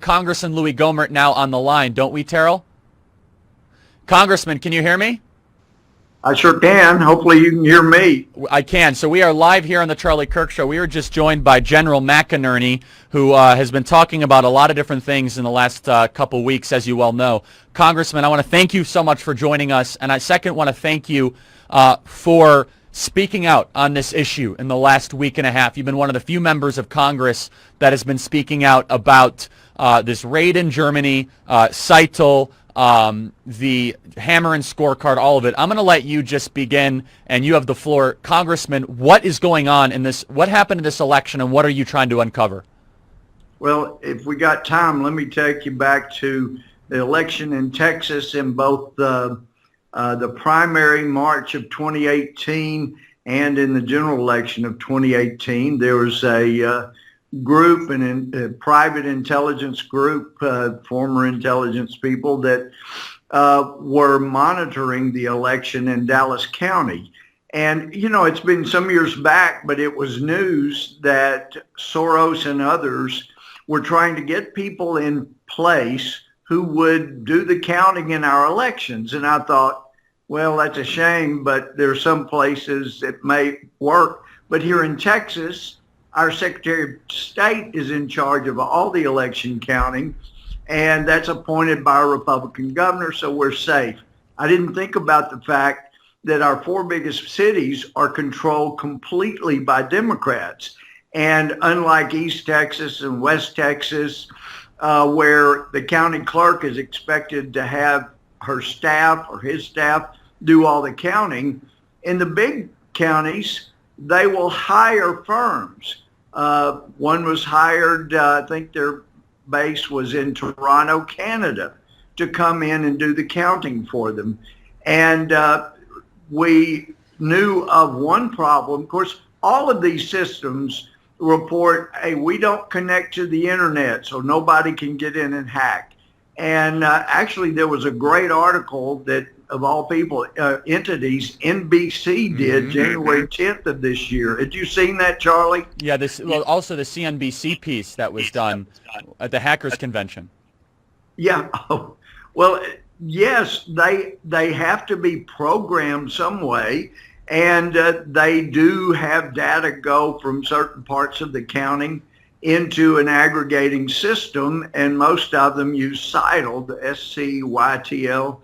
Congressman Louie Gohmert now on the line, don't we, Terrell? Congressman, can you hear me? I sure can. Hopefully you can hear me. I can. So we are live here on the Charlie Kirk Show. We were just joined by General McInerney, who has been talking about a lot of different things in the last couple weeks, as you well know. Congressman, I want to thank you so much for joining us, and I second want to thank you for speaking out on this issue in the last week and a half. You've been one of the few members of Congress that has been speaking out about this raid in Germany, Seitel, the hammer and scorecard, all of it. I'm going to let you just begin, and you have the floor. Congressman, what is going on in this? What happened in this election, and what are you trying to uncover? Well, if we got time, let me take you back to the election in Texas in both the primary March of 2018 and in the general election of 2018. There was a group, a private intelligence group, former intelligence people that were monitoring the election in Dallas County. And, you know, it's been some years back, but it was news that Soros and others were trying to get people in place who would do the counting in our elections. And I thought, well, that's a shame, but there are some places that may work. But here in Texas, our Secretary of State is in charge of all the election counting, and that's appointed by a Republican governor, so we're safe. I didn't think about the fact that our four biggest cities are controlled completely by Democrats. And unlike East Texas and West Texas, where the county clerk is expected to have her staff or his staff do all the counting, in the big counties, they will hire firms. One was hired, I think their base was in Toronto, Canada, to come in and do the counting for them. And we knew of one problem. Of course, all of these systems report, hey, we don't connect to the internet, so nobody can get in and hack. And actually, there was a great article that, of all people, entities, NBC did January 10th of this year. Had you seen that, Charlie? Yeah, also the CNBC piece that was done at the Hackers Convention. Yeah. Oh, well, yes, they have to be programmed some way, and they do have data go from certain parts of the counting into an aggregating system, and most of them use Seitel, the SCYTL.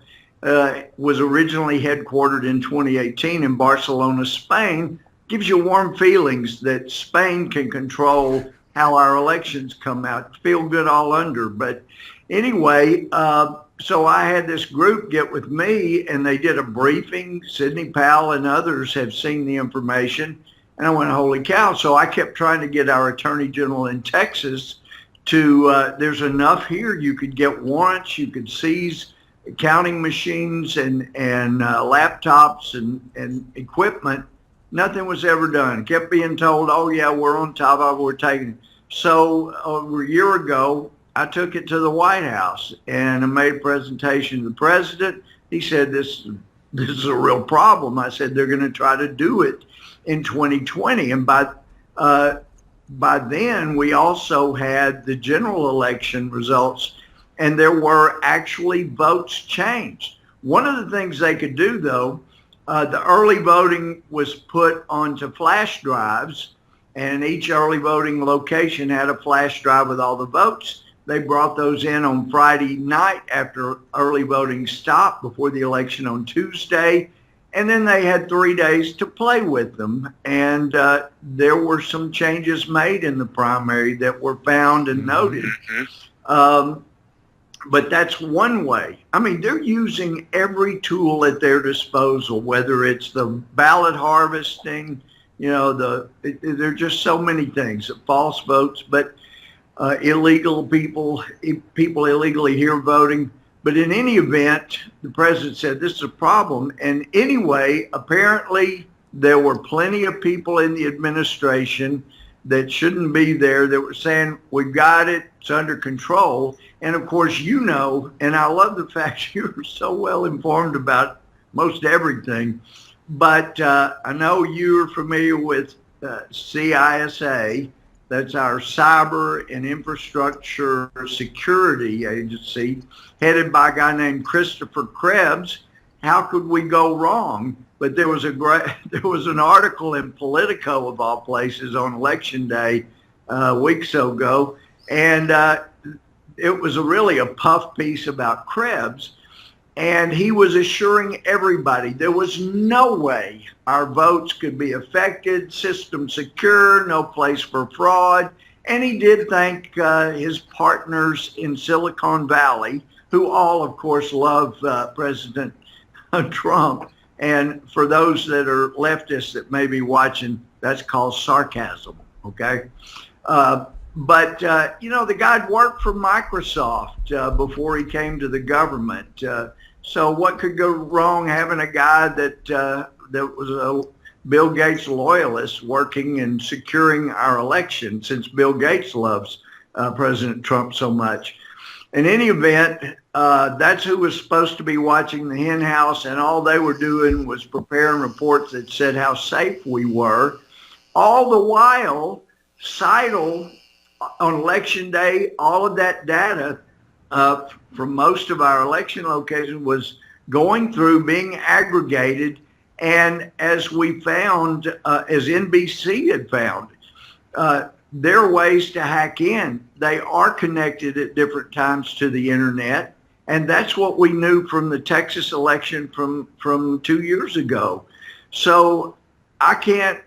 Was originally headquartered in 2018 in Barcelona, Spain. Gives you warm feelings that Spain can control how our elections come out. Feel good all under. But anyway, so I had this group get with me, and they did a briefing. Sidney Powell and others have seen the information. And I went, holy cow. So I kept trying to get our Attorney General in Texas to, there's enough here. You could get warrants. You could seize counting machines and laptops and equipment. Nothing was ever done. Kept being told, oh yeah, we're on top of it, we're taking it. So over a year ago, I took it to the White House and I made a presentation to the president. He said, this is a real problem. I said, they're going to try to do it in 2020. And by then, we also had the general election results, and there were actually votes changed. One of the things they could do, though, the early voting was put onto flash drives, and each early voting location had a flash drive with all the votes. They brought those in on Friday night after early voting stopped before the election on Tuesday, and then they had 3 days to play with them. And there were some changes made in the primary that were found and noted. But that's one way. I mean, they're using every tool at their disposal, whether it's the ballot harvesting, you know, there are just so many things, false votes, but illegal people illegally here voting. But in any event, the president said this is a problem. And anyway, apparently there were plenty of people in the administration that shouldn't be there that were saying, we've got it, it's under control. And of course, you know, and I love the fact you're so well informed about most everything, but I know you're familiar with CISA, that's our cyber and infrastructure security agency, headed by a guy named Christopher Krebs. How could we go wrong? But there was an article in Politico, of all places, on Election Day a week or so ago, and it was really a puff piece about Krebs, and he was assuring everybody there was no way our votes could be affected, system secure, no place for fraud. And he did thank his partners in Silicon Valley, who all, of course, love President Trump. And for those that are leftists that may be watching, that's called sarcasm, okay? But the guy worked for Microsoft before he came to the government. So what could go wrong having a guy that was a Bill Gates loyalist working and securing our election, since Bill Gates loves President Trump so much? In any event, that's who was supposed to be watching the hen house, and all they were doing was preparing reports that said how safe we were. All the while, Seidel, on Election Day, all of that data from most of our election locations was going through, being aggregated, and as we found, as NBC had found, there are ways to hack in. They are connected at different times to the internet, and that's what we knew from the Texas election from 2 years ago. So I can't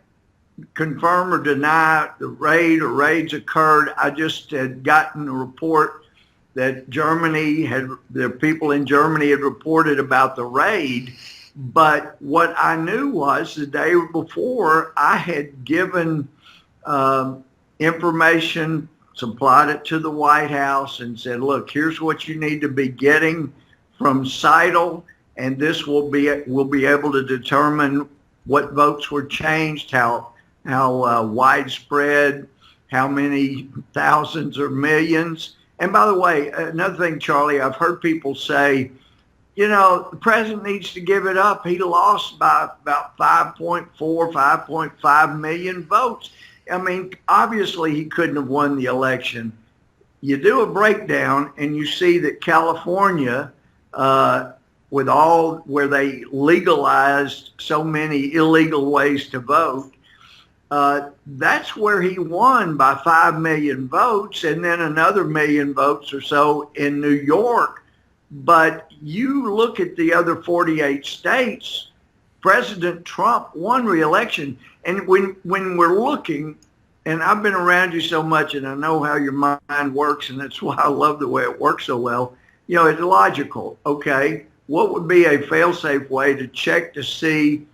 confirm or deny the raid or raids occurred. I just had gotten a report that the people in Germany had reported about the raid. But what I knew was the day before, I had given information, supplied it to the White House, and said, look, here's what you need to be getting from Seidel, and this will be able to determine what votes were changed, how widespread, how many thousands or millions. And by the way, another thing, Charlie, I've heard people say, the president needs to give it up. He lost by about 5.4, 5.5 million votes. I mean, obviously he couldn't have won the election. You do a breakdown and you see that California, where they legalized so many illegal ways to vote, that's where he won by 5 million votes, and then another million votes or so in New York. But you look at the other 48 states, President Trump won re-election. And when we're looking, and I've been around you so much and I know how your mind works, and that's why I love the way it works so well, it's logical. Okay, what would be a fail-safe way to check to see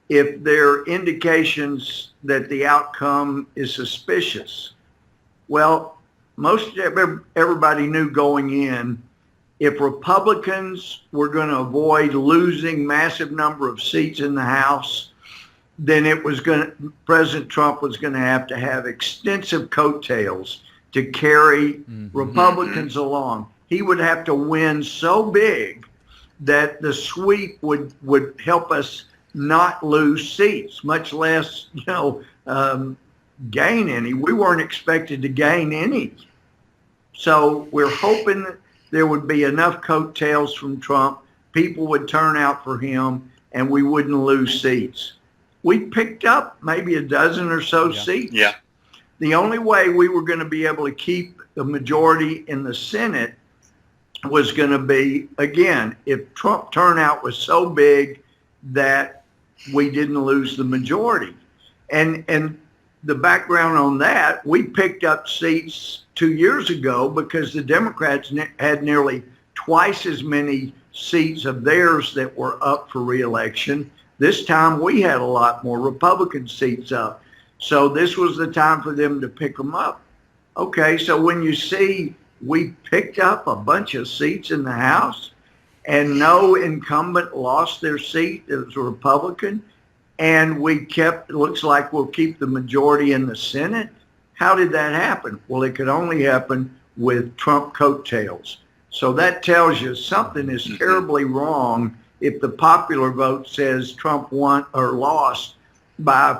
if there are indications that the outcome is suspicious? Well, most everybody knew going in, if Republicans were going to avoid losing massive number of seats in the House, then President Trump was going to have extensive coattails to carry Republicans along. He would have to win so big that the sweep would help us not lose seats, much less, gain any. We weren't expected to gain any. So we're hoping that there would be enough coattails from Trump, people would turn out for him, and we wouldn't lose seats. We picked up maybe a dozen or so seats. Yeah. The only way we were going to be able to keep the majority in the Senate was going to be, again, if Trump turnout was so big that we didn't lose the majority. And the background on that, we picked up seats 2 years ago because the Democrats had nearly twice as many seats of theirs that were up for re-election. This time we had a lot more Republican seats up. So this was the time for them to pick them up. Okay, so when you see we picked up a bunch of seats in the House and no incumbent lost their seat that was a Republican, and it looks like we'll keep the majority in the Senate. How did that happen? Well, it could only happen with Trump coattails. So that tells you something is terribly wrong if the popular vote says Trump won or lost by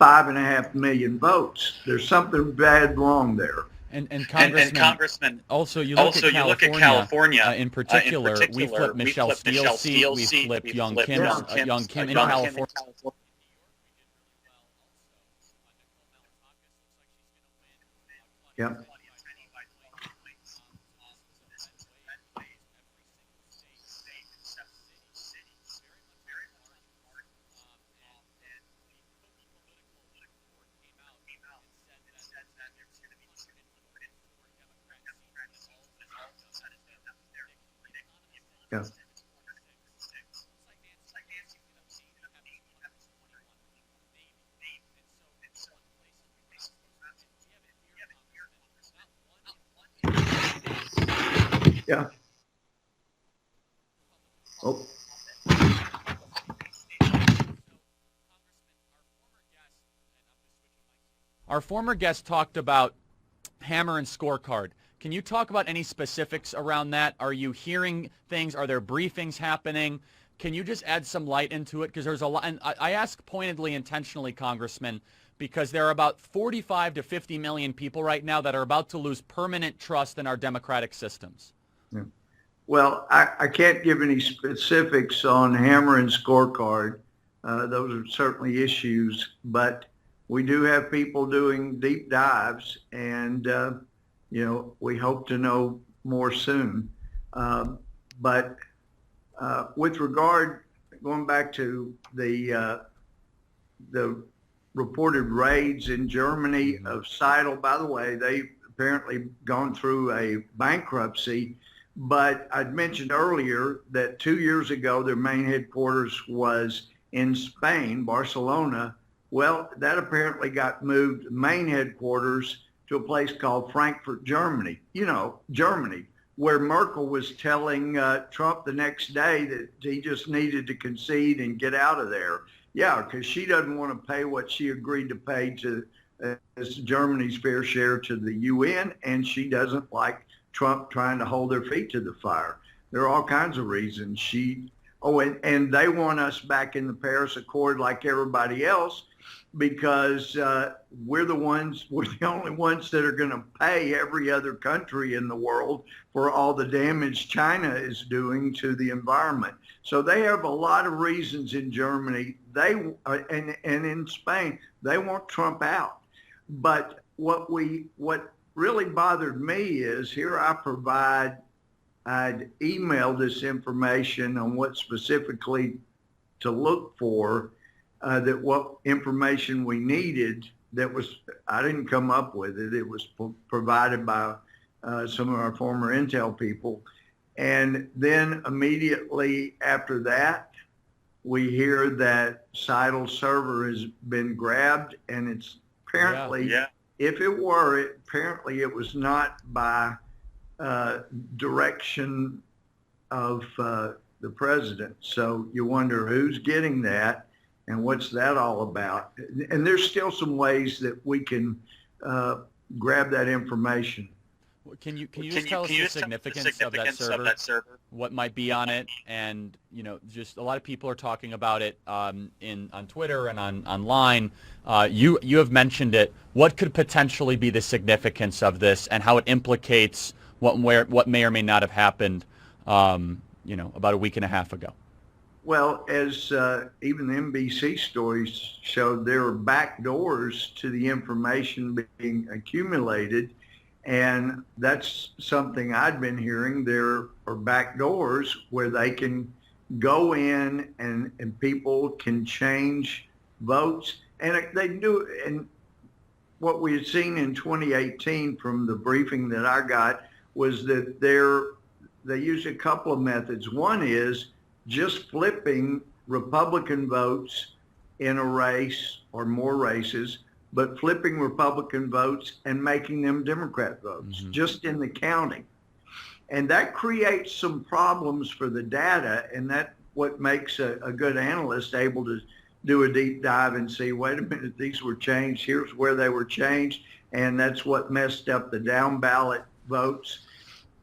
5.5 million votes. There's something bad wrong there. And Congressman, also you look at California, in particular, we flipped Michelle Steele's seat, we flipped Young Kim in California. Yep. Yeah. Yeah. Oh. Our former guest talked about hammer and scorecard. Can you talk about any specifics around that? Are you hearing things? Are there briefings happening? Can you just add some light into it? Because there's a lot, and I ask pointedly, intentionally, Congressman, because there are about 45 to 50 million people right now that are about to lose permanent trust in our democratic systems. Yeah. Well, I can't give any specifics on hammer and scorecard. Those are certainly issues, but we do have people doing deep dives, and we hope to know more soon. But with regard, going back to the reported raids in Germany of Seidel, by the way, they've apparently gone through a bankruptcy. But I'd mentioned earlier that 2 years ago, their main headquarters was in Spain, Barcelona. Well, that apparently got moved, main headquarters, to a place called Frankfurt, Germany. Germany, where Merkel was telling Trump the next day that he just needed to concede and get out of there. Yeah, because she doesn't want to pay what she agreed to pay to as Germany's fair share to the UN, and she doesn't like Trump trying to hold their feet to the fire. There are all kinds of reasons. And they want us back in the Paris Accord like everybody else, because we're the only ones that are going to pay every other country in the world for all the damage China is doing to the environment. So they have a lot of reasons in Germany. And in Spain, they want Trump out. But what really bothered me is here I'd emailed this information on what specifically to look for, that what information we needed I didn't come up with it. It was provided by some of our former intel people. And then immediately after that, we hear that Seidel's server has been grabbed, and it's apparently, if it were, apparently it was not by direction of the president. So you wonder who's getting that and what's that all about. And there's still some ways that we can grab that information. Can you just tell us the significance of that server? What might be on it? And just a lot of people are talking about it on Twitter and online. You have mentioned it. What could potentially be the significance of this, and how it implicates what may or may not have happened, about a week and a half ago? Well, as even the NBC stories showed, there are back doors to the information being accumulated. And that's something I'd been hearing. There are back doors where they can go in and people can change votes. And they do. And what we had seen in 2018 from the briefing that I got was that they use a couple of methods. One is just flipping Republican votes in a race or more races, but flipping Republican votes and making them Democrat votes, just in the counting. And that creates some problems for the data, and that's what makes a good analyst able to do a deep dive and see, wait a minute, these were changed, here's where they were changed, and that's what messed up the down ballot votes.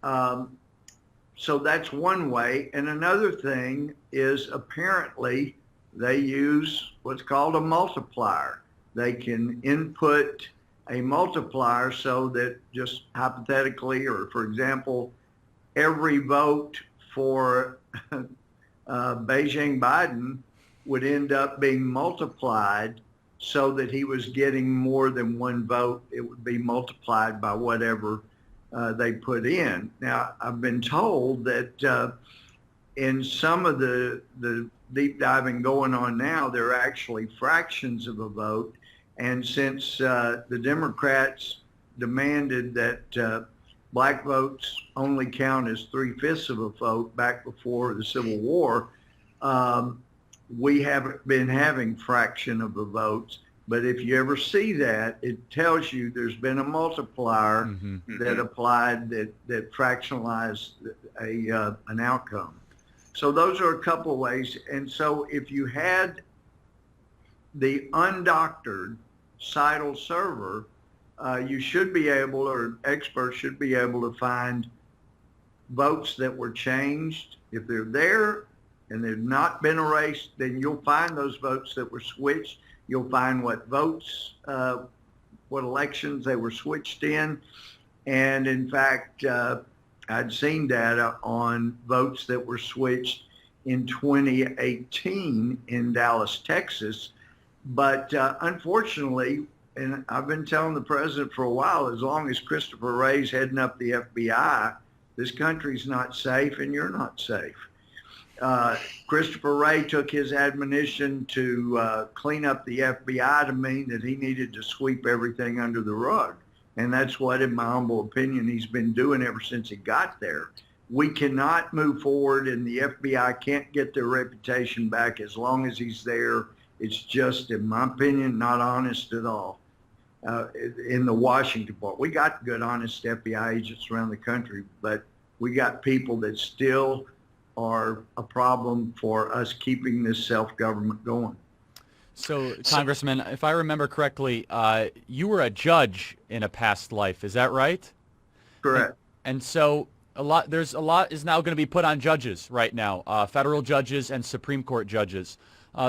So that's one way. And another thing is apparently they use what's called a multiplier. they can input a multiplier so that just hypothetically, or for example, every vote for Beijing Biden would end up being multiplied so that he was getting more than one vote. It would be multiplied by whatever they put in. Now, I've been told that in some of the deep diving going on now, they're actually fractions of a vote. And since the Democrats demanded that black votes only count as 3/5 of a vote back before the Civil War, we haven't been having fraction of the votes. But if you ever see that, it tells you there's been a multiplier that applied that fractionalized an outcome. So those are a couple of ways. And so if you had the undoctored CITL server, you should be able, or experts should be able to find votes that were changed. If they're there and they've not been erased, then you'll find those votes that were switched. You'll find what votes, what elections they were switched in. And in fact, I'd seen data on votes that were switched in 2018 in Dallas, Texas. But unfortunately, and I've been telling the president for a while, as long as Christopher Wray's heading up the FBI, this country's not safe and you're not safe. Christopher Wray took his admonition to clean up the FBI to mean that he needed to sweep everything under the rug. And that's what, in my humble opinion, he's been doing ever since he got there. We cannot move forward, and the FBI can't get their reputation back as long as he's there. It's just, in my opinion, not honest at all. In the Washington part, we got good, honest FBI agents around the country, but we got people that still are a problem for us keeping this self-government going. So, Congressman, if I remember correctly, you were a judge in a past life. Is that right? Correct. And so there's a lot is now going to be put on judges right now, federal judges and Supreme Court judges.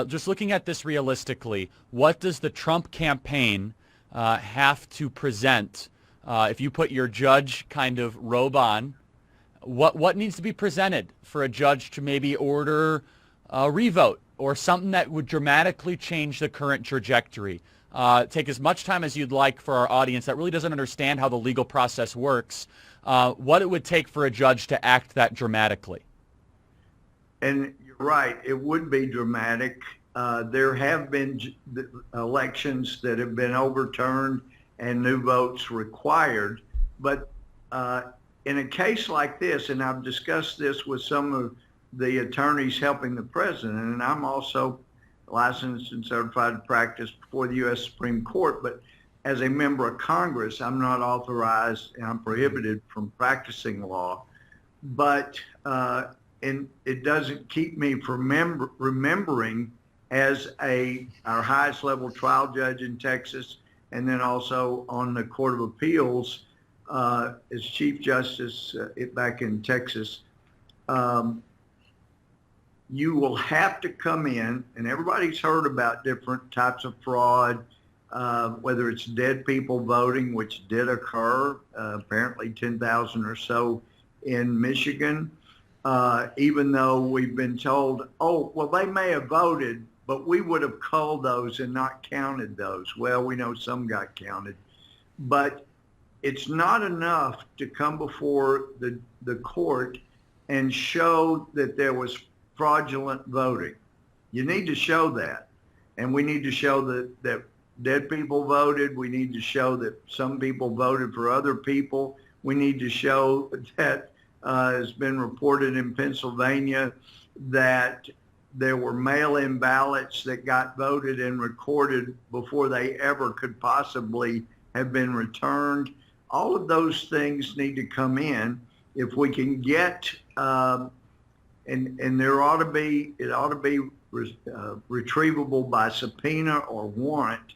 Just looking at this realistically, what does the Trump campaign have to present if you put your judge kind of robe on? What needs to be presented for a judge to maybe order a revote or something that would dramatically change the current trajectory? Take as much time as you'd like for our audience that really doesn't understand how the legal process works, what it would take for a judge to act that dramatically. And you're right, it would be dramatic. There have been elections that have been overturned and new votes required. But in a case like this, and I've discussed this with some of the attorneys helping the president, and I'm also licensed and certified to practice before the U.S. Supreme Court, but as a member of Congress, I'm not authorized and I'm prohibited from practicing law. But and it doesn't keep me from remembering as our highest level trial judge in Texas, and then also on the Court of Appeals as Chief Justice back in Texas. You will have to come in, and everybody's heard about different types of fraud, whether it's dead people voting, which did occur, apparently 10,000 or so in Michigan, even though we've been told, oh, well, they may have voted, but we would have culled those and not counted those. Well, we know some got counted, but it's not enough to come before the court and show that there was fraudulent voting. You need to show that. And we need to show that dead people voted. We need to show that some people voted for other people. We need to show that has been reported in Pennsylvania that there were mail-in ballots that got voted and recorded before they ever could possibly have been returned. All of those things need to come in. If we can get and it ought to be retrievable by subpoena or warrant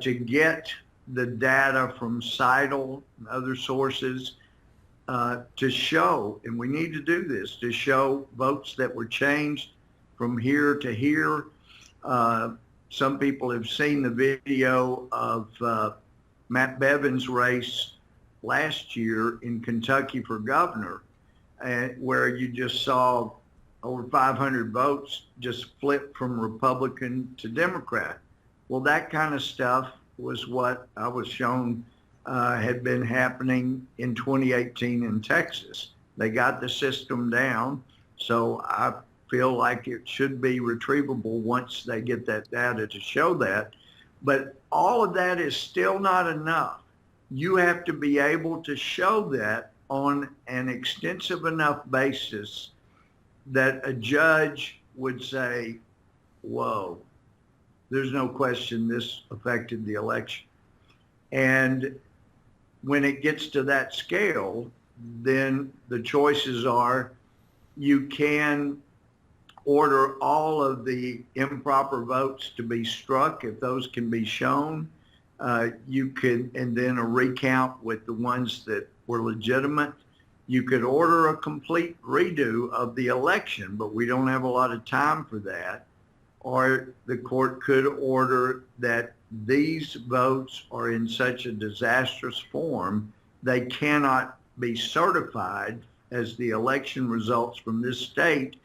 to get the data from CITL and other sources to show, and we need to do this, to show votes that were changed from here to here. some people have seen the video of Matt Bevin's race last year in Kentucky for governor, where you just saw over 500 votes just flip from Republican to Democrat. Well, that kind of stuff was what I was shown had been happening in 2018 in Texas. They got the system down, so I feel like it should be retrievable once they get that data to show that. But all of that is still not enough. You have to be able to show that on an extensive enough basis that a judge would say, whoa, there's no question this affected the election. And when it gets to that scale, then the choices are you can order all of the improper votes to be struck if those can be shown. You could, and then a recount with the ones that were legitimate. You could order a complete redo of the election, but we don't have a lot of time for that. Or the court could order that these votes are in such a disastrous form, they cannot be certified as the election results from this state.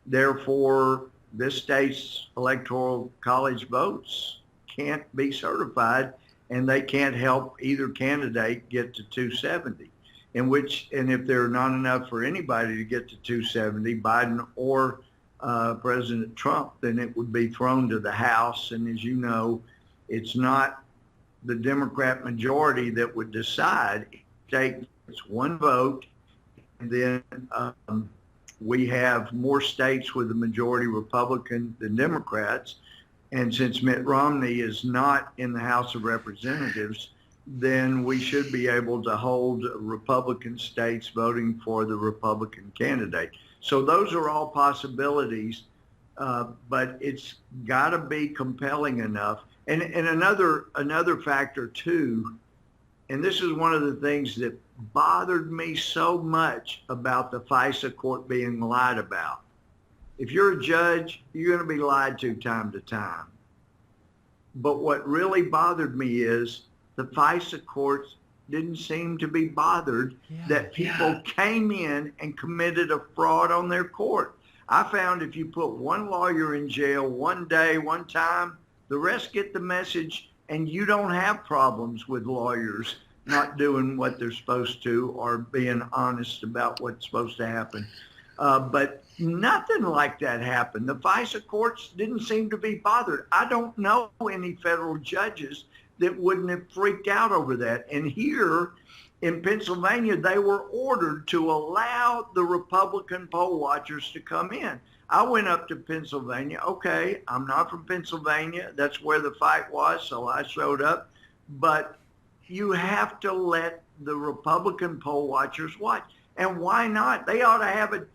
Therefore, this state's electoral college votes can't be certified, and they can't help either candidate get to 270. And if there are not enough for anybody to get to 270, Biden or President Trump, then it would be thrown to the House. And as you know, it's not the Democrat majority that would decide. It takes one vote, and then we have more states with a majority Republican than Democrats. And since Mitt Romney is not in the House of Representatives, then we should be able to hold Republican states voting for the Republican candidate. So those are all possibilities, but it's got to be compelling enough. And another factor too, and this is one of the things that bothered me so much about the FISA court being lied about. If you're a judge, you're going to be lied to time to time. But what really bothered me is the FISA courts didn't seem to be bothered that people came in and committed a fraud on their court. I found if you put one lawyer in jail one day, one time, the rest get the message, and you don't have problems with lawyers not doing what they're supposed to or being honest about what's supposed to happen. But nothing like that happened. The FISA courts didn't seem to be bothered. I don't know any federal judges that wouldn't have freaked out over that. And here in Pennsylvania, they were ordered to allow the Republican poll watchers to come in. I went up to Pennsylvania. Okay, I'm not from Pennsylvania. That's where the fight was, so I showed up. But you have to let the Republican poll watchers watch. And why not? They ought to have it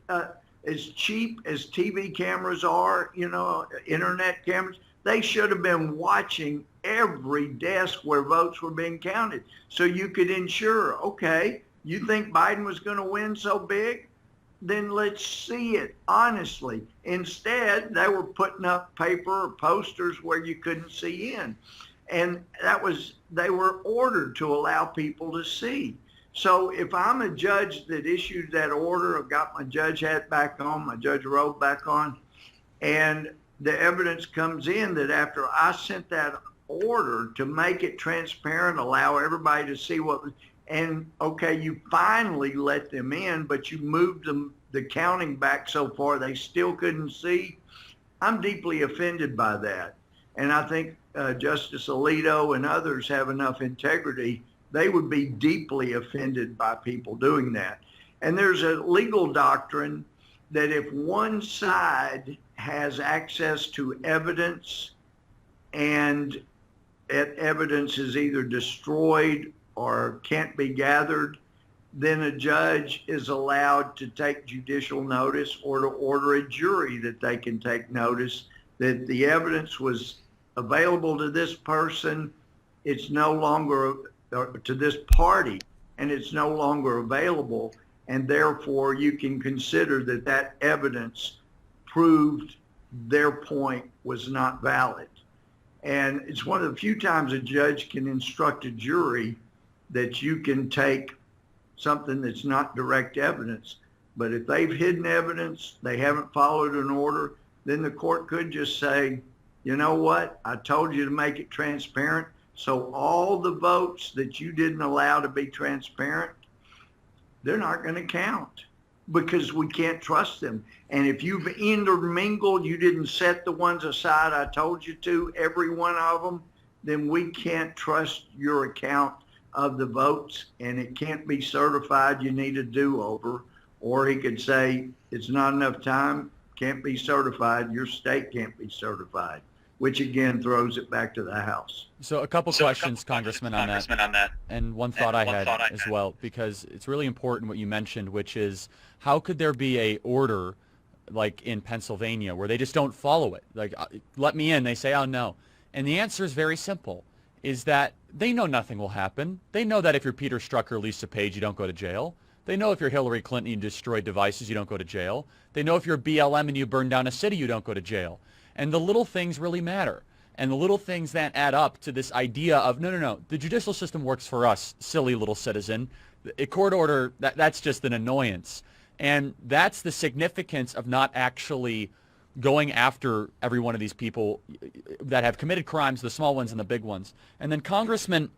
as cheap as TV cameras are, internet cameras. They should have been watching every desk where votes were being counted so you could ensure, okay, you think Biden was going to win so big? Then let's see it honestly. Instead, they were putting up paper or posters where you couldn't see in. And they were ordered to allow people to see. So if I'm a judge that issued that order, I've got my judge hat back on, my judge robe back on, and the evidence comes in that after I sent that order to make it transparent, allow everybody to see and okay, you finally let them in, but you moved the counting back so far they still couldn't see. I'm deeply offended by that. And I think Justice Alito and others have enough integrity. They would be deeply offended by people doing that. And there's a legal doctrine that if one side has access to evidence and that evidence is either destroyed or can't be gathered, then a judge is allowed to take judicial notice or to order a jury that they can take notice that the evidence was available to this person, it's no longer, to this party, and it's no longer available, and therefore you can consider that evidence proved their point was not valid. And it's one of the few times a judge can instruct a jury that you can take something that's not direct evidence. But if they've hidden evidence, they haven't followed an order, then the court could just say, you know what, I told you to make it transparent. So all the votes that you didn't allow to be transparent, they're not going to count because we can't trust them. And if you've intermingled, you didn't set the ones aside I told you to, every one of them, then we can't trust your account of the votes, and it can't be certified. You need a do-over. Or he could say, it's not enough time, can't be certified, your state can't be certified, which again throws it back to the House. So a couple questions, Congressman, on that. And one thought I had as well, because it's really important what you mentioned, which is how could there be a order like in Pennsylvania where they just don't follow it? Like, let me in, they say, oh no. And the answer is very simple, is that they know nothing will happen. They know that if you're Peter Strzok or Lisa Page, you don't go to jail. They know if you're Hillary Clinton, you destroy devices, you don't go to jail. They know if you're BLM and you burn down a city, you don't go to jail. And the little things really matter. And the little things that add up to this idea of, no, the judicial system works for us, silly little citizen. A court order, that's just an annoyance. And that's the significance of not actually going after every one of these people that have committed crimes, the small ones and the big ones. And then, Congressman,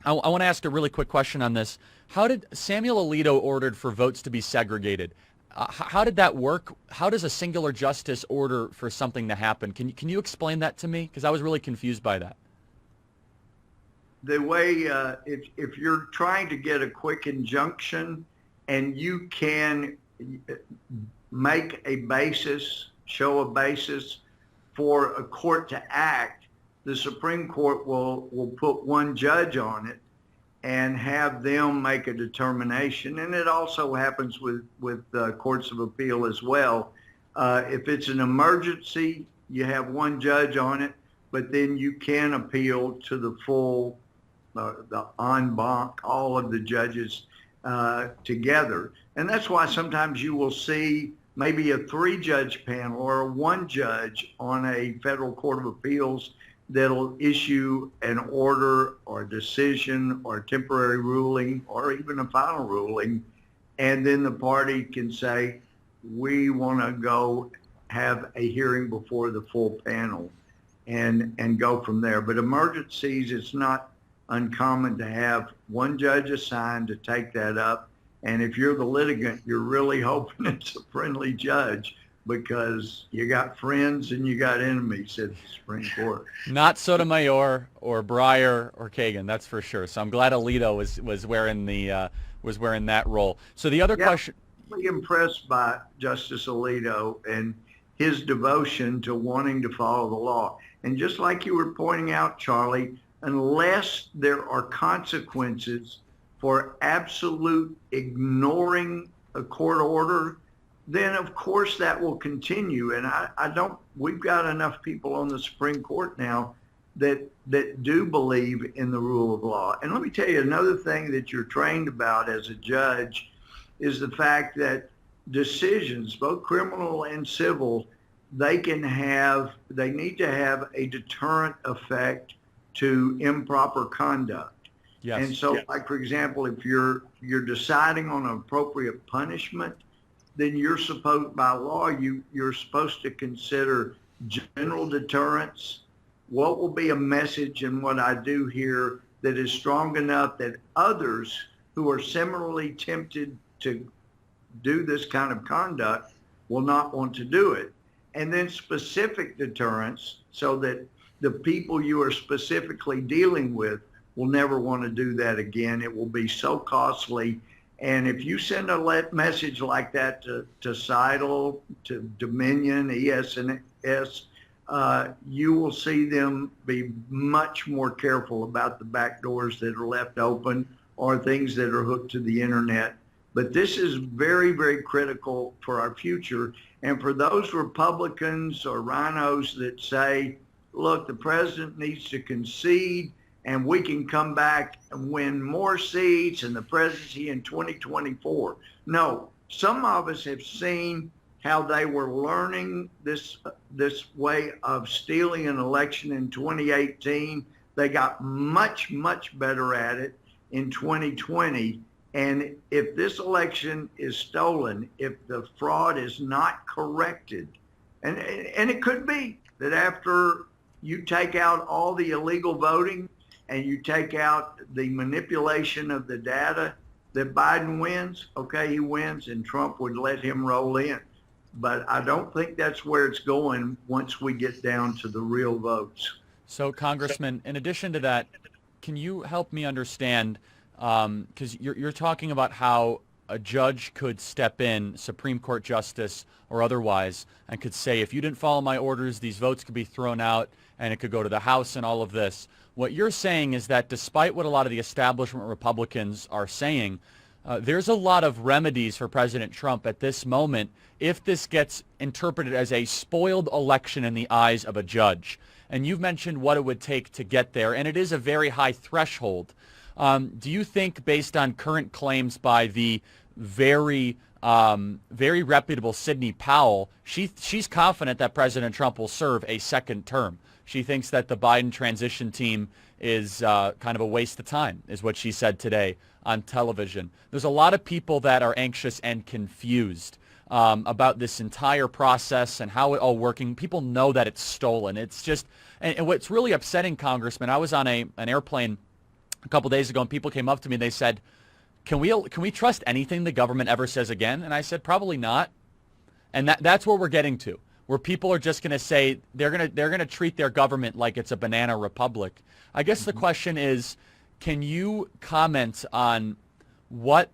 I want to ask a really quick question on this. How did Samuel Alito ordered for votes to be segregated? How did that work? How does a singular justice order for something to happen? Can you explain that to me? Because I was really confused by that. The way, if you're trying to get a quick injunction and you can make a basis, show a basis for a court to act, the Supreme Court will put one judge on it and have them make a determination. And it also happens with courts of appeal as well. If it's an emergency, you have one judge on it, but then you can appeal to the full, the en banc, all of the judges together. And that's why sometimes you will see maybe a 3-judge panel or a 1 judge on a federal court of appeals that'll issue an order or a decision or a temporary ruling or even a final ruling. And then the party can say, we want to go have a hearing before the full panel and go from there. But emergencies, it's not uncommon to have one judge assigned to take that up. And if you're the litigant, you're really hoping it's a friendly judge, because you got friends and you got enemies at the Supreme Court. Not Sotomayor or Breyer or Kagan, that's for sure. So I'm glad Alito was wearing that role. So the other question. I'm really impressed by Justice Alito and his devotion to wanting to follow the law. And just like you were pointing out, Charlie, unless there are consequences for absolute ignoring a court order, then of course that will continue. And we've got enough people on the Supreme Court now that do believe in the rule of law. And let me tell you another thing that you're trained about as a judge is the fact that decisions, both criminal and civil, they need to have a deterrent effect to improper conduct. Yes. And so, like, for example, if you're deciding on an appropriate punishment, then you're supposed, by law, you're supposed to consider general deterrence. What will be a message in what I do here that is strong enough that others who are similarly tempted to do this kind of conduct will not want to do it? And then specific deterrence, so that the people you are specifically dealing with will never want to do that again. It will be so costly. And if you send a message like that to Seidel, to Dominion, ES&S, you will see them be much more careful about the back doors that are left open or things that are hooked to the internet. But this is very, very critical for our future. And for those Republicans or rhinos that say, look, the president needs to concede and we can come back and win more seats in the presidency in 2024. No, some of us have seen how they were learning this way of stealing an election in 2018. They got much, much better at it in 2020. And if this election is stolen, if the fraud is not corrected, and it could be that after you take out all the illegal voting and you take out the manipulation of the data, that Biden wins, okay, he wins, and Trump would let him roll in. But I don't think that's where it's going once we get down to the real votes. So, Congressman, in addition to that, can you help me understand, because you're talking about how a judge could step in, Supreme Court justice or otherwise, and could say, if you didn't follow my orders, these votes could be thrown out, and it could go to the House and all of this. What you're saying is that despite what a lot of the establishment Republicans are saying, there's a lot of remedies for President Trump at this moment if this gets interpreted as a spoiled election in the eyes of a judge. And you've mentioned what it would take to get there, and it is a very high threshold. Do you think, based on current claims by the very reputable Sidney Powell, she's confident that President Trump will serve a second term? She thinks that the Biden transition team is kind of a waste of time, is what she said today on television. There's a lot of people that are anxious and confused about this entire process and how it all working. People know that it's stolen. It's just, and what's really upsetting, Congressman, I was on an airplane a couple days ago, and people came up to me and they said, can we trust anything the government ever says again? And I said, probably not. And that's where we're getting to, where people are just going to say they're going to treat their government like it's a banana republic. I guess the question is, can you comment on what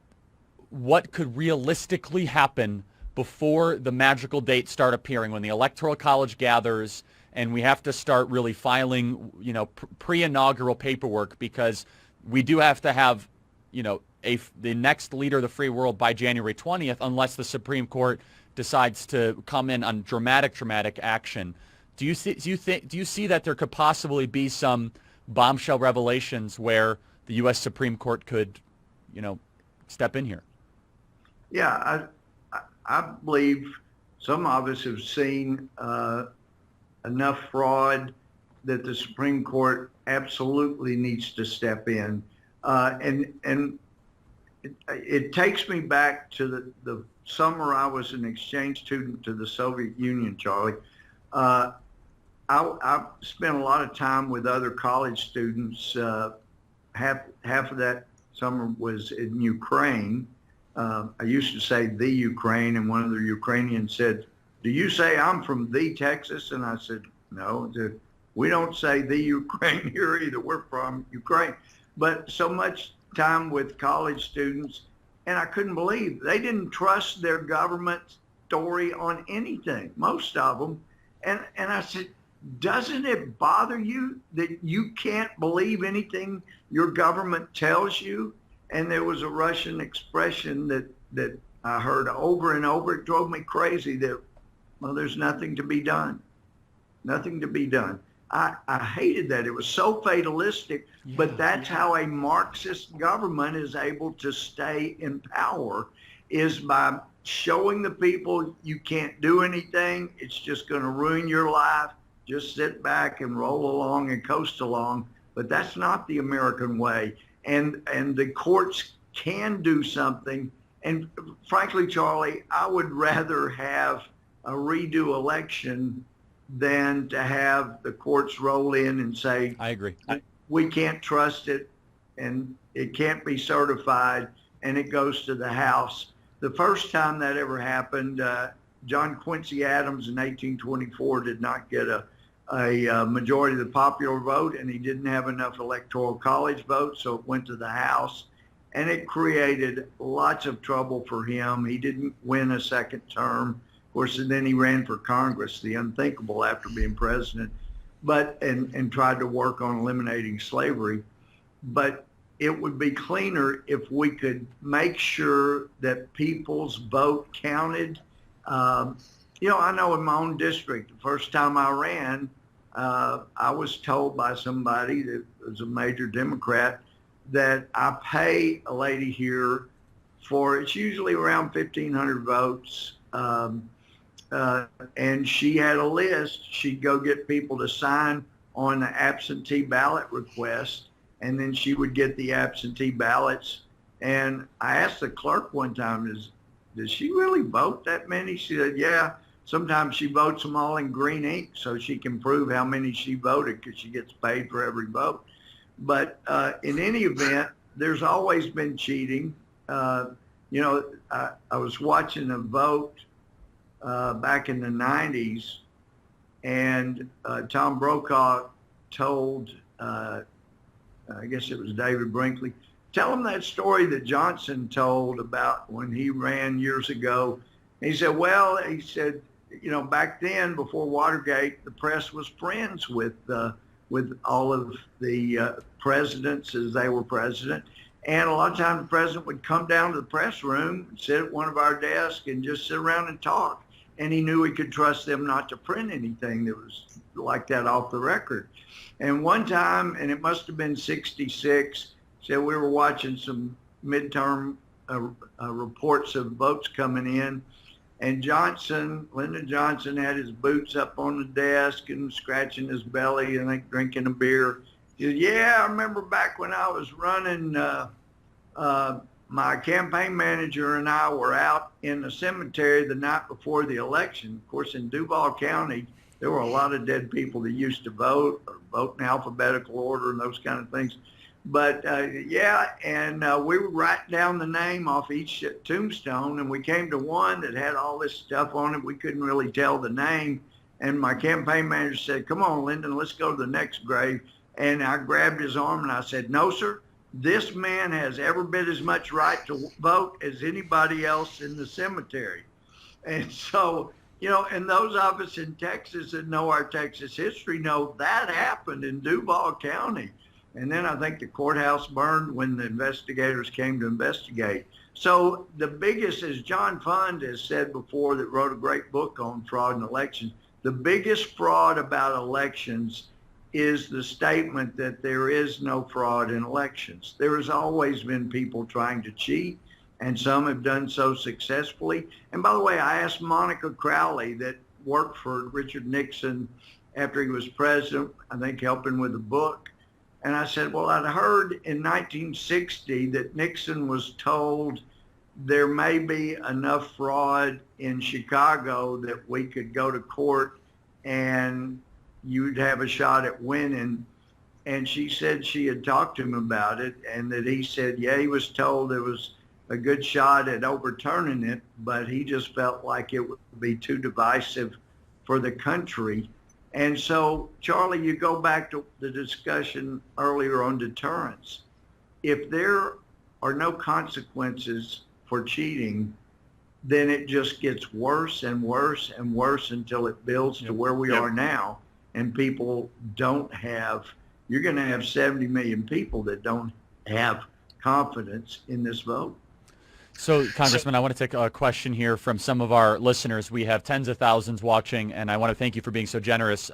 could realistically happen before the magical dates start appearing, when the Electoral College gathers and we have to start really filing, pre-inaugural paperwork, because we do have to have, the next leader of the free world by January 20th, unless the Supreme Court decides to come in on dramatic action. Do you see that there could possibly be some bombshell revelations where the U.S. Supreme Court could, step in here? Yeah, I believe some of us have seen enough fraud that the Supreme Court absolutely needs to step in. And it takes me back to the summer I was an exchange student to the Soviet Union, Charlie. I spent a lot of time with other college students. Half of that summer was in Ukraine. I used to say the Ukraine, and one of the Ukrainians said, "Do you say I'm from the Texas?" And I said, "No, we don't say the Ukraine here either. We're from Ukraine." But so much time with college students, and I couldn't believe they didn't trust their government story on anything, most of them. And I said, doesn't it bother you that you can't believe anything your government tells you? And there was a Russian expression that I heard over and over. It drove me crazy that, well, there's nothing to be done. Nothing to be done. I hated that. It was so fatalistic, but that's how a Marxist government is able to stay in power, is by showing the people you can't do anything. It's just going to ruin your life. Just sit back and roll along and coast along. But that's not the American way. And the courts can do something. And frankly, Charlie, I would rather have a redo election than to have the courts roll in and say, I agree, we can't trust it and it can't be certified, and it goes to the House. The first time that ever happened, John Quincy Adams in 1824 did not get a majority of the popular vote, and he didn't have enough electoral college votes, so it went to the House, and it created lots of trouble for him. He didn't win a second term. Of course, and then he ran for Congress, the unthinkable after being president, and tried to work on eliminating slavery. But it would be cleaner if we could make sure that people's vote counted. I know in my own district, the first time I ran, I was told by somebody that was a major Democrat that I pay a lady here for, it's usually around 1,500 votes. and she had a list. She'd go get people to sign on the absentee ballot request, and then she would get the absentee ballots. And I asked the clerk one time, does she really vote that many? She said, yeah. Sometimes she votes them all in green ink so she can prove how many she voted because she gets paid for every vote. But in any event, there's always been cheating. You know, I was watching a vote back in the 90s, and Tom Brokaw told, I guess it was David Brinkley, tell him that story that Johnson told about when he ran years ago. And he said, well, he said, you know, back then, before Watergate, the press was friends with all of the presidents as they were president. And a lot of times the president would come down to the press room, sit at one of our desks, and just sit around and talk. And he knew he could trust them not to print anything that was like that off the record. And one time, and it must have been 66, said we were watching some midterm reports of votes coming in. And Lyndon Johnson had his boots up on the desk and scratching his belly and like drinking a beer. He said, yeah, I remember back when I was running, my campaign manager and I were out in the cemetery the night before the election. Of course, in Duval County, there were a lot of dead people that used to vote or vote in alphabetical order and those kind of things. But yeah, and we would write down the name off each tombstone, and we came to one that had all this stuff on it. We couldn't really tell the name. And my campaign manager said, come on, Lyndon, let's go to the next grave. And I grabbed his arm and I said, no, sir, this man has every bit as much right to vote as anybody else in the cemetery. And so, you know, and those of us in Texas that know our Texas history know that happened in Duval County. And then I think the courthouse burned when the investigators came to investigate. So the biggest, as John Fund has said before, that wrote a great book on fraud in elections, the biggest fraud about elections is the statement that there is no fraud in elections. There has always been people trying to cheat, and some have done so successfully. And by the way, I asked Monica Crowley, that worked for Richard Nixon after he was president, I think helping with the book. And I said, well, I'd heard in 1960 that Nixon was told there may be enough fraud in Chicago that we could go to court and you'd have a shot at winning. And she said she had talked to him about it, and that he said, yeah, he was told there was a good shot at overturning it, but he just felt like it would be too divisive for the country. And so, Charlie, you go back to the discussion earlier on deterrence. If there are no consequences for cheating, then it just gets worse and worse and worse until it builds to where we are now. And people don't have, you're going to have 70 million people that don't have confidence in this vote. So, Congressman, I want to take a question here from some of our listeners. We have tens of thousands watching, and I want to thank you for being so generous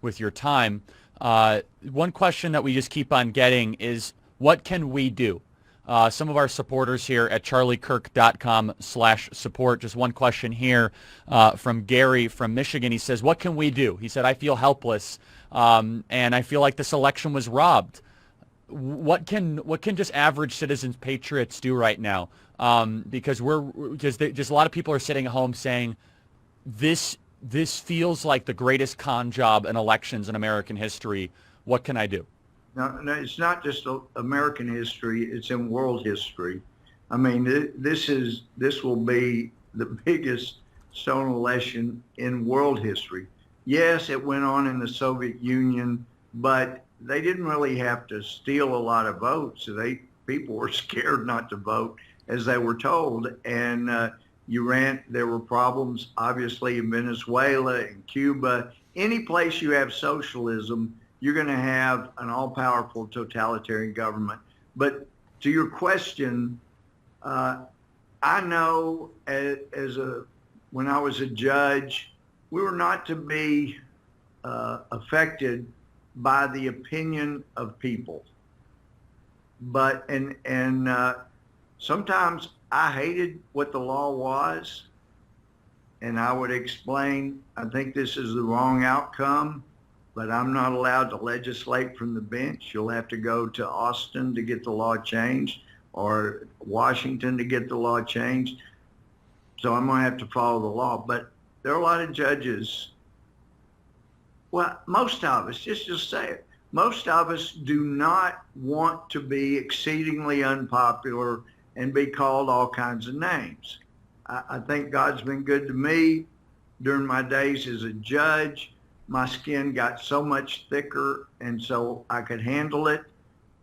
with your time. One question that we just keep on getting is, what can we do? Some of our supporters here at charliekirk.com/support. Just one question here from Gary from Michigan. He says, what can we do? He said, I feel helpless, and I feel like this election was robbed. What can just average citizens, patriots do right now? Because just a lot of people are sitting at home saying, this feels like the greatest con job in elections in American history. What can I do? No, it's not just American history; it's in world history. I mean, this will be the biggest stolen election in world history. Yes, it went on in the Soviet Union, but they didn't really have to steal a lot of votes. People were scared not to vote, as they were told. And there were problems, obviously, in Venezuela, in Cuba. Any place you have socialism, you're going to have an all-powerful totalitarian government. But to your question, I know when I was a judge, we were not to be affected by the opinion of people. But sometimes I hated what the law was, and I would explain, I think this is the wrong outcome, but I'm not allowed to legislate from the bench. You'll have to go to Austin to get the law changed, or Washington to get the law changed. So I'm going to have to follow the law. But there are a lot of judges, well, most of us, just say it, most of us do not want to be exceedingly unpopular and be called all kinds of names. I think God's been good to me during my days as a judge. My skin got so much thicker, and so I could handle it.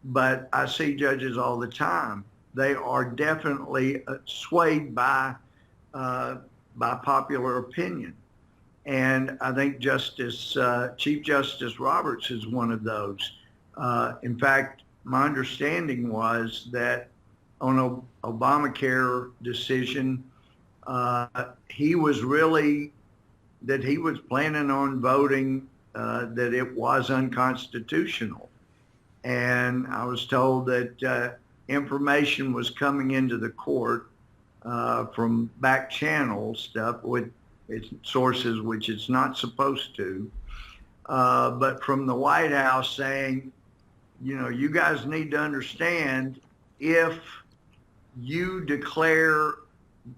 But I see judges all the time. They are definitely swayed by popular opinion. And I think Chief Justice Roberts is one of those. In fact, my understanding was that on Obamacare decision, he was planning on voting that it was unconstitutional. And I was told that information was coming into the court from back channel stuff with its sources, which it's not supposed to, but from the White House saying, you guys need to understand, if you declare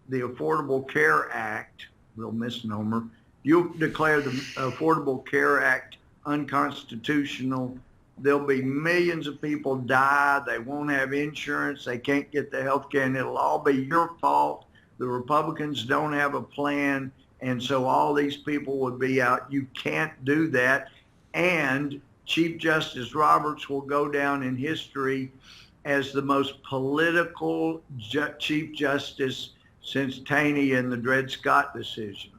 the Affordable Care Act, real misnomer, you declare the Affordable Care Act unconstitutional, there'll be millions of people die, they won't have insurance, they can't get the health care, and it'll all be your fault. The Republicans don't have a plan, and so all these people would be out. You can't do that. And Chief Justice Roberts will go down in history as the most political Chief Justice since Taney and the Dred Scott decision.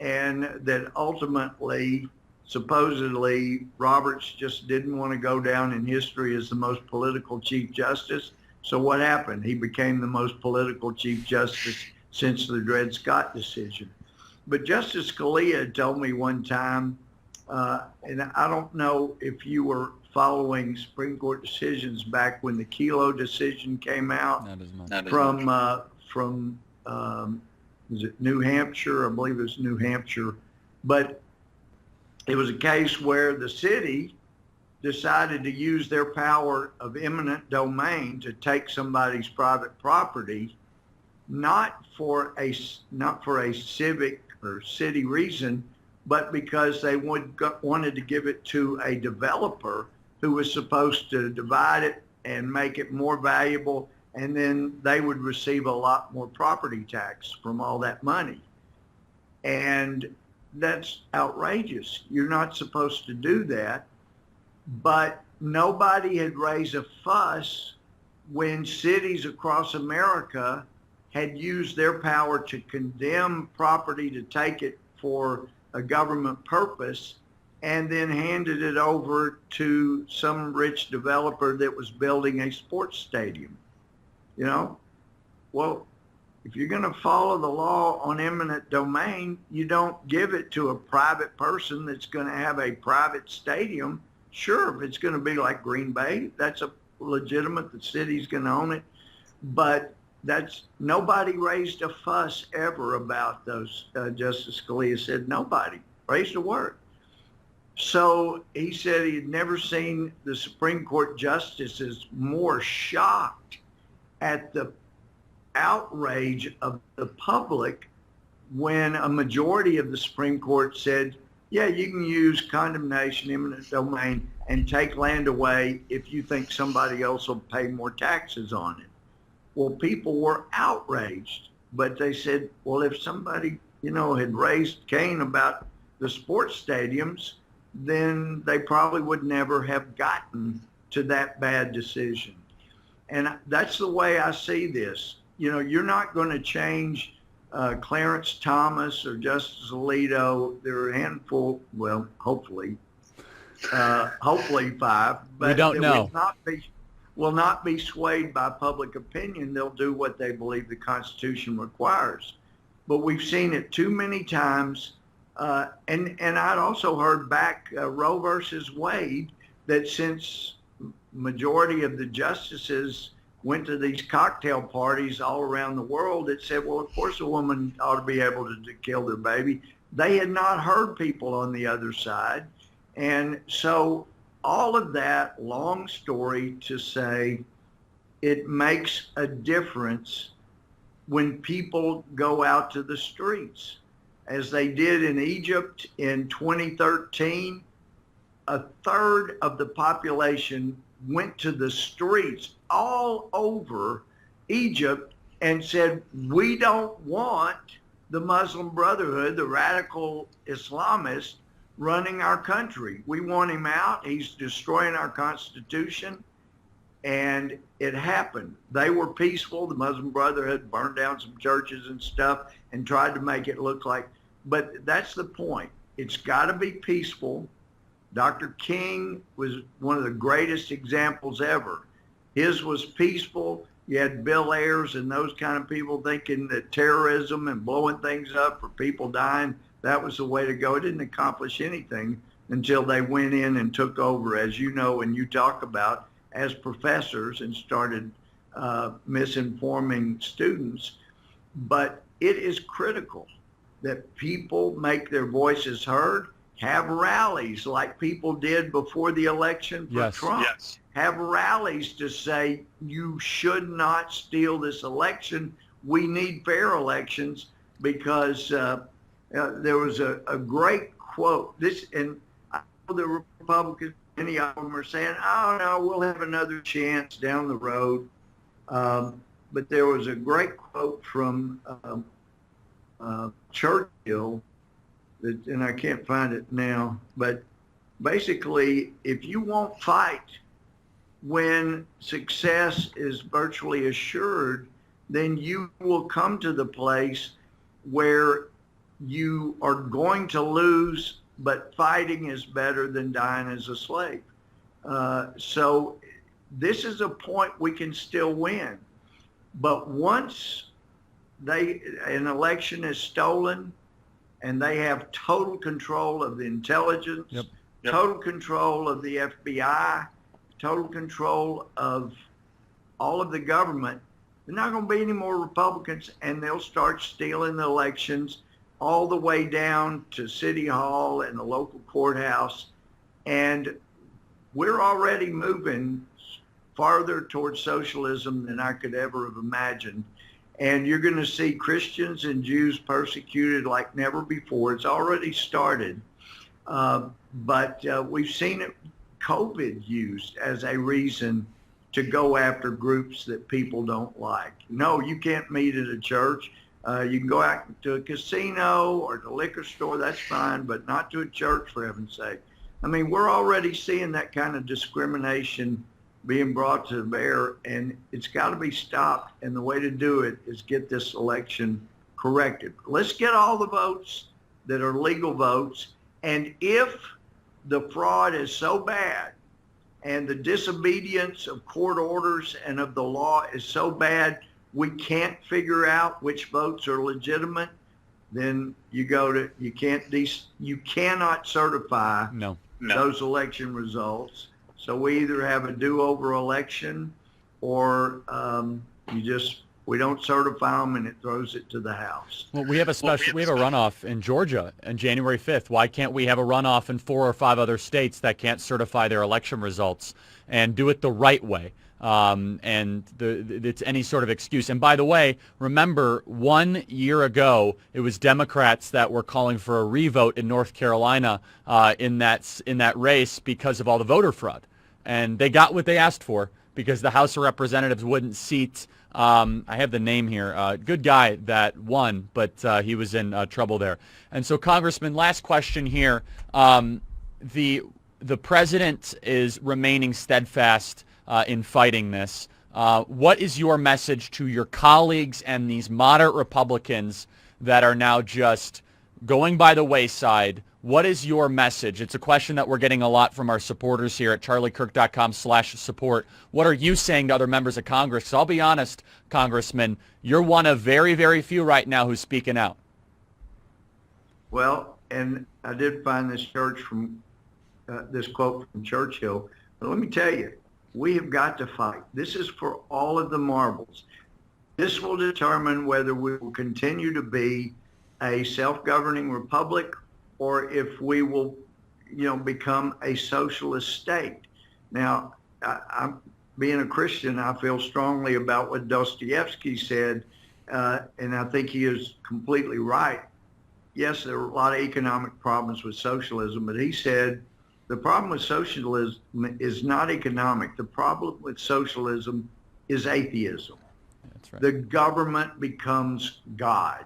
And that ultimately, supposedly, Roberts just didn't want to go down in history as the most political Chief Justice. So what happened? He became the most political Chief Justice since the Dred Scott decision. But Justice Scalia told me one time, and I don't know if you were following Supreme Court decisions back when the Kelo decision came out from was it New Hampshire? I believe it was New Hampshire. But it was a case where the city decided to use their power of eminent domain to take somebody's private property, not for a civic or city reason, but because they wanted to give it to a developer who was supposed to divide it and make it more valuable, and then they would receive a lot more property tax from all that money. And that's outrageous. You're not supposed to do that. But nobody had raised a fuss when cities across America had used their power to condemn property to take it for a government purpose and then handed it over to some rich developer that was building a sports stadium. Well, if you're going to follow the law on eminent domain, you don't give it to a private person that's going to have a private stadium. Sure, if it's going to be like Green Bay, that's a legitimate, the city's going to own it. But nobody raised a fuss ever about those. Justice Scalia said nobody raised a word. So he said he had never seen the Supreme Court justices more shocked at the outrage of the public when a majority of the Supreme Court said, yeah, you can use condemnation, eminent domain, and take land away if you think somebody else will pay more taxes on it. Well, people were outraged, but they said, well, if somebody, had raised Cain about the sports stadiums, then they probably would never have gotten to that bad decision. And that's the way I see this. You're not going to change Clarence Thomas or Justice Alito. There are a handful, well, hopefully 5, but we don't know. Will not be swayed by public opinion. They'll do what they believe the Constitution requires. But we've seen it too many times. And I'd also heard back Roe versus Wade that since majority of the justices went to these cocktail parties all around the world that said, well, of course a woman ought to be able to kill their baby. They had not heard people on the other side. And so all of that, long story to say, it makes a difference when people go out to the streets. As they did in Egypt in 2013, a third of the population went to the streets all over Egypt and said, we don't want the Muslim Brotherhood, the radical Islamists, running our country. We want him out. He's destroying our Constitution. And it happened. They were peaceful. The Muslim Brotherhood burned down some churches and stuff and tried to make it look like, but that's the point. It's got to be peaceful. Dr. King was one of the greatest examples ever. His was peaceful. You had Bill Ayers and those kind of people thinking that terrorism and blowing things up for people dying, that was the way to go. It didn't accomplish anything until they went in and took over, as you know, and you talk about, as professors, and started misinforming students. But it is critical that people make their voices heard, have rallies like people did before the election for Trump. Yes. Have rallies to say, you should not steal this election. We need fair elections, because there was a great quote. And I know the Republicans, many of them are saying, oh, no, we'll have another chance down the road. But there was a great quote from Churchill, and I can't find it now, but basically, if you won't fight when success is virtually assured, then you will come to the place where you are going to lose, but fighting is better than dying as a slave. So this is a point we can still win. But once an election is stolen and they have total control of the intelligence, total control of the FBI, total control of all of the government, there's not going to be any more Republicans, and they'll start stealing the elections all the way down to City Hall and the local courthouse. And we're already moving farther towards socialism than I could ever have imagined. And you're going to see Christians and Jews persecuted like never before. It's already started. But we've seen COVID used as a reason to go after groups that people don't like. No, you can't meet at a church. You can go out to a casino or to a liquor store, that's fine, but not to a church, for heaven's sake. I mean, we're already seeing that kind of discrimination being brought to bear, and it's got to be stopped. And the way to do it is get this election corrected. Let's get all the votes that are legal votes. And if the fraud is so bad and the disobedience of court orders and of the law is so bad, we can't figure out which votes are legitimate, then you cannot certify those election results. So we either have a do-over election, or we don't certify them and it throws it to the House. Well, we have a runoff in Georgia on January 5th. Why can't we have a runoff in 4 or 5 other states that can't certify their election results and do it the right way? It's any sort of excuse. And by the way, remember 1 year ago, it was Democrats that were calling for a revote in North Carolina in that race because of all the voter fraud. And they got what they asked for because the House of Representatives wouldn't seat, I have the name here, good guy that won, but he was in trouble there. And so, Congressman, last question here. The president is remaining steadfast in fighting this. What is your message to your colleagues and these moderate Republicans that are now just going by the wayside? What is your message? It's a question that we're getting a lot from our supporters here at charliekirk.com/support. What are you saying to other members of Congress? 'Cause I'll be honest, Congressman, you're one of very, very few right now who's speaking out. Well, and I did find this quote from Churchill. But let me tell you, We have got to fight. This is for all of the marbles. This will determine whether we will continue to be a self-governing republic or if we will, become a socialist state. Now, I'm being a Christian, I feel strongly about what Dostoevsky said, and I think he is completely right. Yes, there are a lot of economic problems with socialism, but he said the problem with socialism is not economic. The problem with socialism is atheism. That's right. The government becomes God,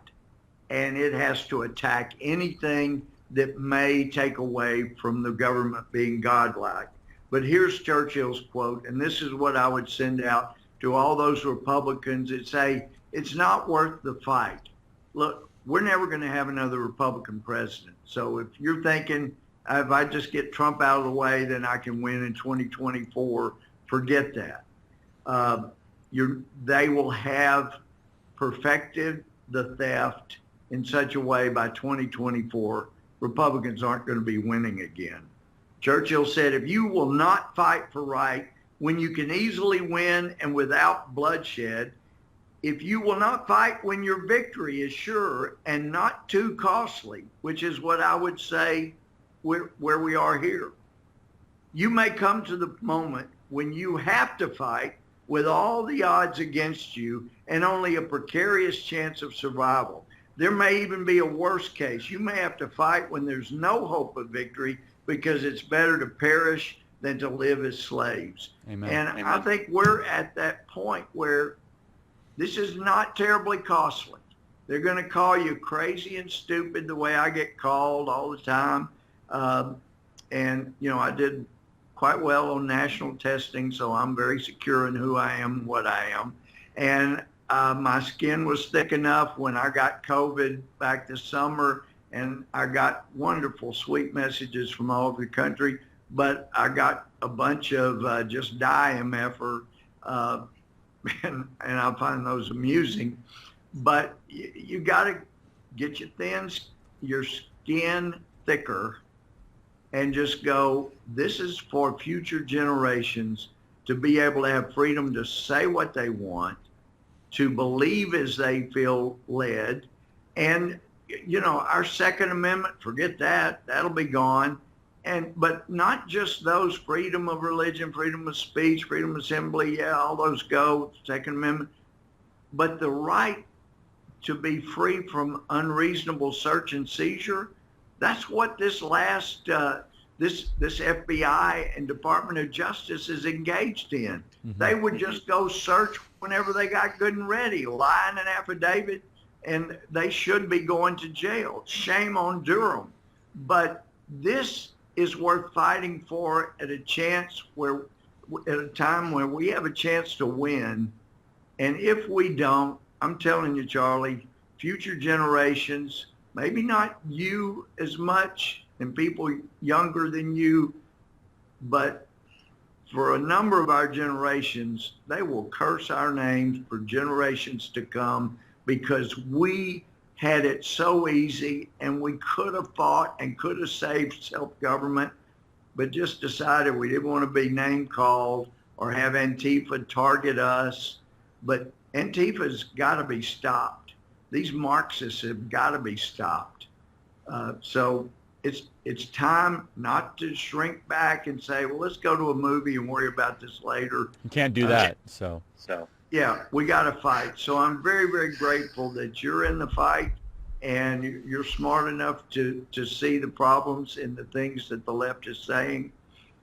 and it has to attack anything that may take away from the government being godlike. But here's Churchill's quote, and this is what I would send out to all those Republicans that say it's not worth the fight. Look, we're never going to have another Republican president. So if you're thinking, if I just get Trump out of the way, then I can win in 2024, forget that. They will have perfected the theft in such a way by 2024, Republicans aren't going to be winning again. Churchill said, if you will not fight for right when you can easily win and without bloodshed, if you will not fight when your victory is sure and not too costly, which is what I would say where we are here, you may come to the moment when you have to fight with all the odds against you and only a precarious chance of survival. There may even be a worse case. You may have to fight when there's no hope of victory because it's better to perish than to live as slaves. Amen. And Amen. I think we're at that point where this is not terribly costly. They're going to call you crazy and stupid the way I get called all the time. And, I did quite well on national testing, so I'm very secure in who I am and what I am. And my skin was thick enough when I got COVID back this summer, and I got wonderful, sweet messages from all over the country, but I got a bunch of just die MFer, and I find those amusing. But you got to get your skin thicker and just go, this is for future generations to be able to have freedom to say what they want, to believe as they feel led. And, our Second Amendment, forget that, that'll be gone. But not just those, freedom of religion, freedom of speech, freedom of assembly, yeah, all those go, Second Amendment, but the right to be free from unreasonable search and seizure. That's what this last, this FBI and Department of Justice is engaged in. Mm-hmm. They would just go search whenever they got good and ready, lie in an affidavit, and they should be going to jail. Shame on Durham. But this is worth fighting for at a time where we have a chance to win. And if we don't, I'm telling you, Charlie, future generations, maybe not you as much and people younger than you, but for a number of our generations, they will curse our names for generations to come because we had it so easy and we could have fought and could have saved self-government, but just decided we didn't want to be name called or have Antifa target us. But Antifa's got to be stopped. These Marxists have got to be stopped. So it's time not to shrink back and say, well, let's go to a movie and worry about this later. You can't do that. So. Yeah, we got to fight. So I'm very, very grateful that you're in the fight and you're smart enough to see the problems in the things that the left is saying.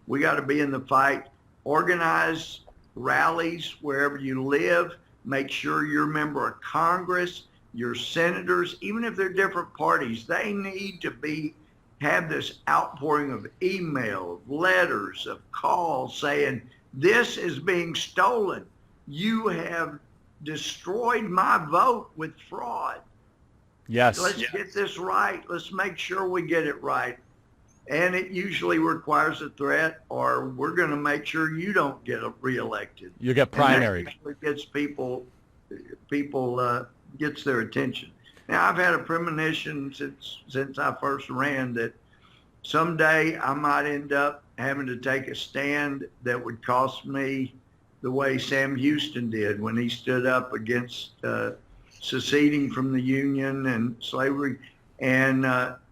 We got to be in the fight. Organize rallies wherever you live. Make sure you're a member of Congress, your senators, even if they're different parties, they need to have this outpouring of email, of letters, of calls saying, this is being stolen. You have destroyed my vote with fraud. Yes. Let's get this right. Let's make sure we get it right. And it usually requires a threat, or we're going to make sure you don't get reelected. You get primaried. That usually gets people gets their attention. Now, I've had a premonition since I first ran that someday I might end up having to take a stand that would cost me the way Sam Houston did when he stood up against seceding from the Union and slavery. And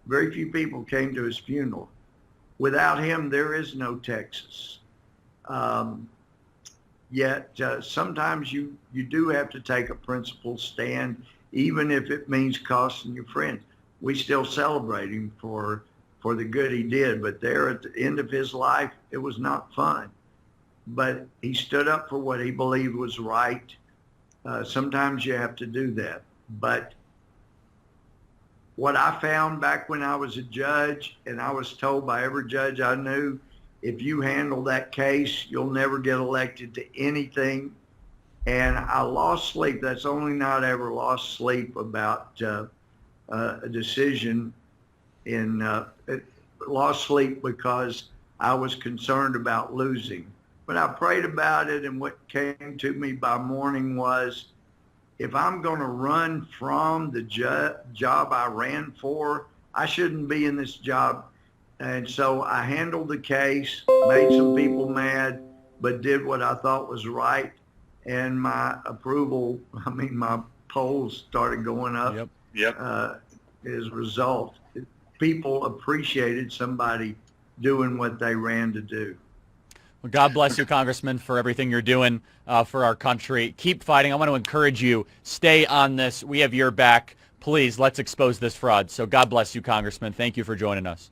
very few people came to his funeral. Without him, there is no Texas. Yet sometimes you do have to take a principled stand, even if it means costing your friends. We still celebrate him for the good he did, but there at the end of his life, it was not fun. But he stood up for what he believed was right. Sometimes you have to do that. But what I found back when I was a judge, and I was told by every judge I knew, if you handle that case, you'll never get elected to anything. And I lost sleep. That's the only night I ever lost sleep about a decision. Lost sleep because I was concerned about losing. But I prayed about it, and what came to me by morning was, if I'm going to run from the job I ran for, I shouldn't be in this job. And so I handled the case, made some people mad, but did what I thought was right. And my my polls started going up. Yep. As a result. People appreciated somebody doing what they ran to do. Well, God bless you, Congressman, for everything you're doing for our country. Keep fighting. I want to encourage you. Stay on this. We have your back. Please, let's expose this fraud. So God bless you, Congressman. Thank you for joining us.